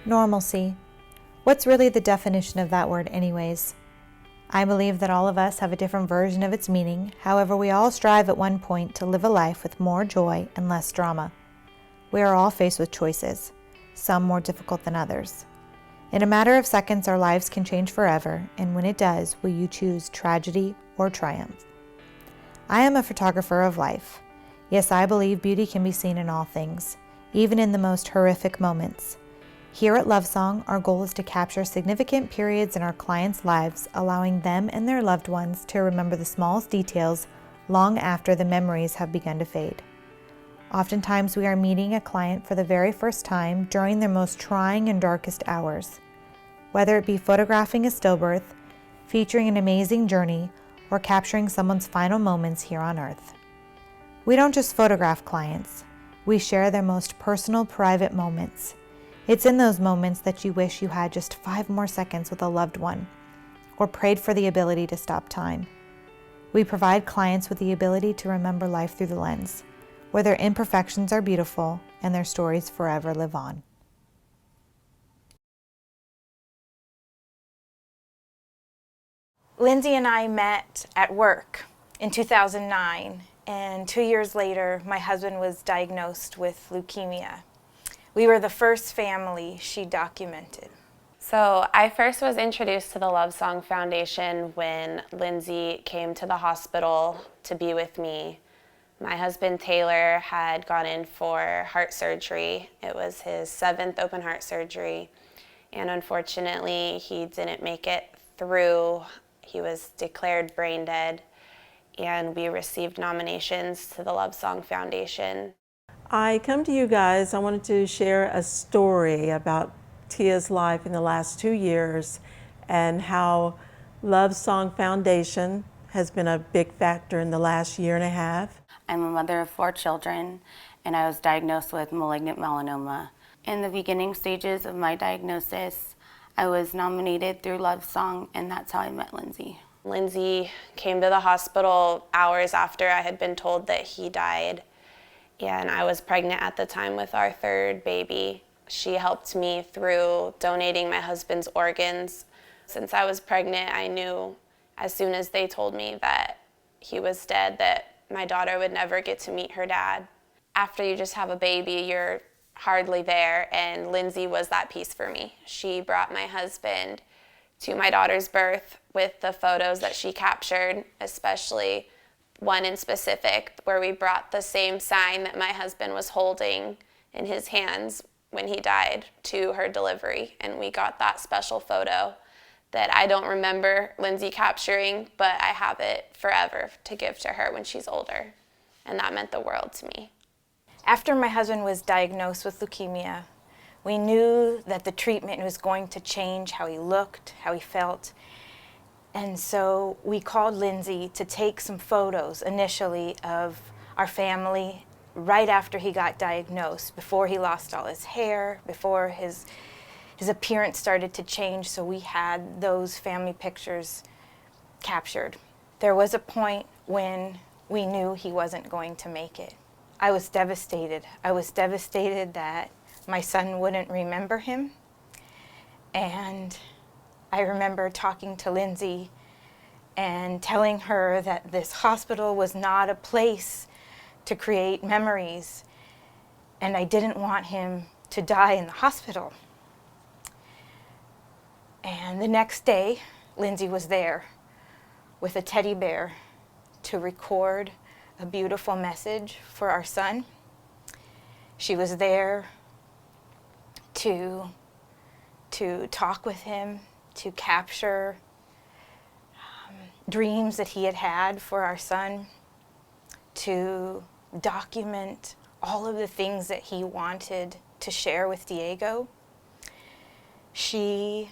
Normalcy. What's really the definition of that word anyways? I believe that all of us have a different version of its meaning. However, we all strive at one point to live a life with more joy and less drama. We are all faced with choices, some more difficult than others. In a matter of seconds, our lives can change forever, and when it does, will you choose tragedy or triumph? I am a photographer of life. Yes, I believe beauty can be seen in all things, even in the most horrific moments. Here at Lovesong, our goal is to capture significant periods in our clients' lives, allowing them and their loved ones to remember the smallest details long after the memories have begun to fade. Oftentimes, we are meeting a client for the very first time during their most trying and darkest hours. Whether it be photographing a stillbirth, featuring an amazing journey, or capturing someone's final moments here on Earth. We don't just photograph clients, we share their most personal, private moments. It's in those moments that you wish you had just 5 more seconds with a loved one, or prayed for the ability to stop time. We provide clients with the ability to remember life through the lens, where their imperfections are beautiful and their stories forever live on. Lindsay and I met at work in 2009, and 2 years later, my husband was diagnosed with leukemia. We were the first family she documented. So I first was introduced to the Lovesong Foundation when Lindsay came to the hospital to be with me. My husband Taylor had gone in for heart surgery. It was his 7th open heart surgery, and unfortunately he didn't make it through. He was declared brain dead, and we received nominations to the Lovesong Foundation. I come to you guys, I wanted to share a story about Tia's life in the last 2 years and how Lovesong Foundation has been a big factor in the last year and a half. I'm a mother of 4 children, and I was diagnosed with malignant melanoma. In the beginning stages of my diagnosis, I was nominated through Lovesong, and that's how I met Lindsay. Lindsay came to the hospital hours after I had been told that he died, and I was pregnant at the time with our 3rd baby. She helped me through donating my husband's organs. Since I was pregnant, I knew as soon as they told me that he was dead that my daughter would never get to meet her dad. After you just have a baby, you're hardly there, and Lindsay was that piece for me. She brought my husband to my daughter's birth with the photos that she captured, especially one in specific where we brought the same sign that my husband was holding in his hands when he died to her delivery, and we got that special photo that I don't remember Lindsay capturing, but I have it forever to give to her when she's older, and that meant the world to me. After my husband was diagnosed with leukemia, we knew that the treatment was going to change how he looked, how he felt, and so we called Lindsay to take some photos initially of our family right after he got diagnosed, before he lost all his hair, before his appearance started to change, so we had those family pictures captured. There was a point when we knew he wasn't going to make it. I was devastated. I was devastated that my son wouldn't remember him. And I remember talking to Lindsay and telling her that this hospital was not a place to create memories, and I didn't want him to die in the hospital. And the next day, Lindsay was there with a teddy bear to record a beautiful message for our son. She was there to talk with him, to capture dreams that he had had for our son, to document all of the things that he wanted to share with Diego. She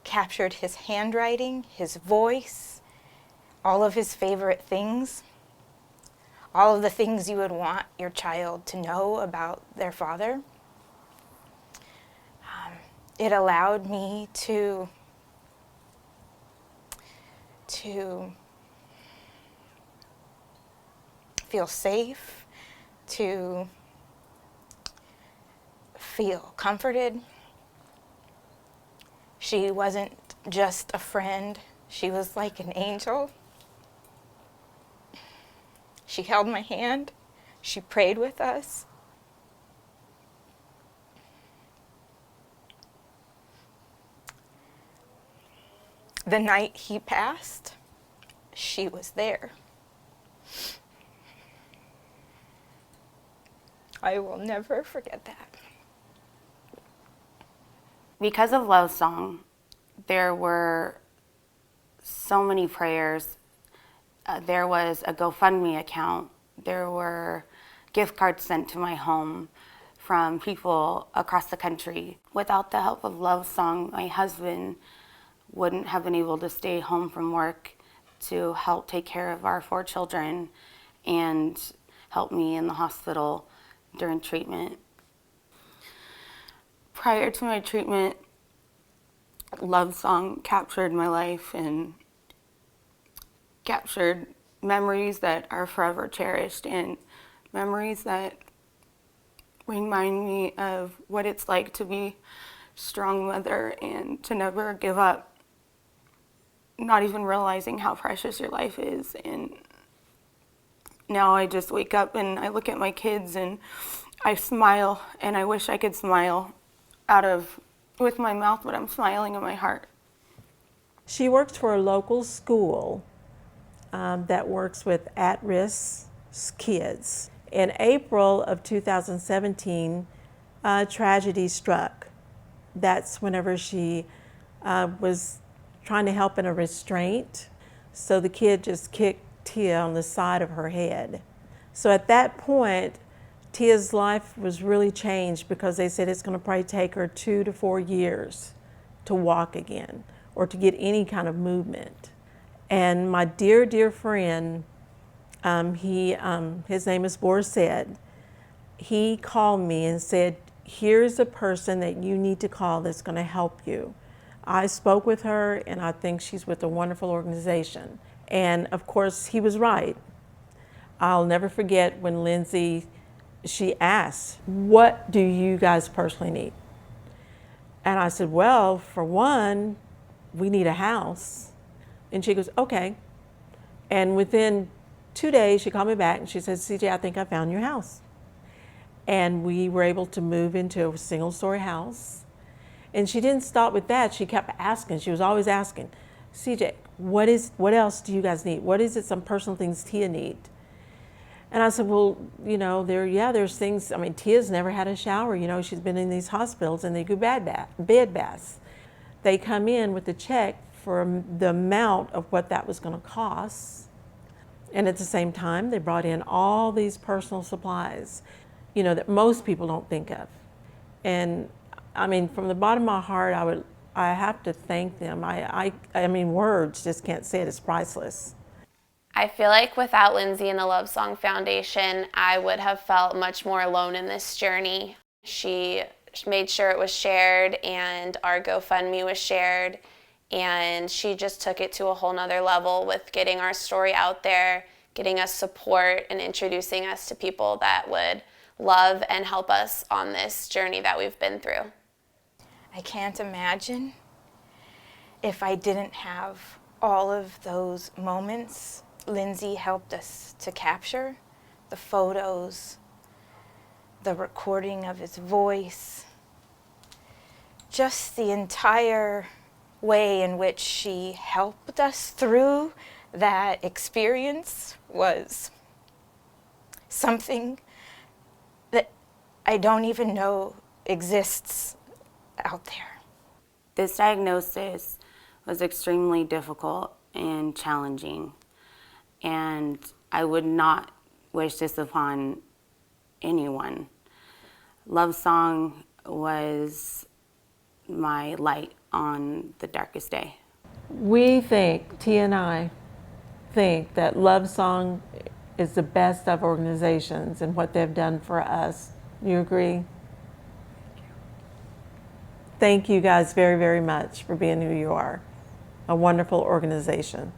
captured his handwriting, his voice, all of his favorite things, all of the things you would want your child to know about their father. It allowed me to feel safe, to feel comforted, She wasn't just a friend, she was like an angel. She held my hand, she prayed with us. The night he passed, she was there. I will never forget that. Because of Love Song, there were so many prayers. There was a GoFundMe account. There were gift cards sent to my home from people across the country. Without the help of Love Song, my husband wouldn't have been able to stay home from work to help take care of our 4 children and help me in the hospital during treatment. Prior to my treatment, Love Song captured my life and captured memories that are forever cherished and memories that remind me of what it's like to be a strong mother and to never give up, not even realizing how precious your life is. And now I just wake up and I look at my kids and I smile, and I wish I could smile with my mouth, but I'm smiling in my heart. She works for a local school that works with at-risk kids. In April of 2017, tragedy struck. That's whenever she was trying to help in a restraint. So the kid just kicked Tia on the side of her head. So at that point, Tia's life was really changed because they said it's going to probably take her 2 to 4 years to walk again or to get any kind of movement. And my dear, dear friend, his name is Boris said, he called me and said, here's a person that you need to call that's going to help you. I spoke with her, and I think she's with a wonderful organization. And of course, he was right. I'll never forget when Lindsay, she asked, what do you guys personally need? And I said, well, for one, we need a house. And she goes, okay. And within 2 days, she called me back and she said, CJ, I think I found your house. And we were able to move into a single-story house. And she didn't stop with that. She kept asking. She was always asking, CJ, what else do you guys need? What is it, some personal things Tia need? And I said, well, you know, there's things. I mean, Tia's never had a shower. You know, she's been in these hospitals and they do bed baths. They come in with a check for the amount of what that was going to cost. And at the same time, they brought in all these personal supplies, you know, that most people don't think of. And I mean, from the bottom of my heart, I have to thank them. I mean, words just can't say it. It's priceless. I feel like without Lindsay and the Love Song Foundation, I would have felt much more alone in this journey. She made sure it was shared and our GoFundMe was shared, and she just took it to a whole nother level with getting our story out there, getting us support, and introducing us to people that would love and help us on this journey that we've been through. I can't imagine if I didn't have all of those moments Lindsay helped us to capture, the photos, the recording of his voice, just the entire way in which she helped us through that experience was something that I don't even know exists out there. This diagnosis was extremely difficult and challenging, and I would not wish this upon anyone. Love Song was my light on the darkest day. We think, Tia and I think that Love Song is the best of organizations and what they've done for us. You agree? Thank you guys very, very much for being who you are. A wonderful organization.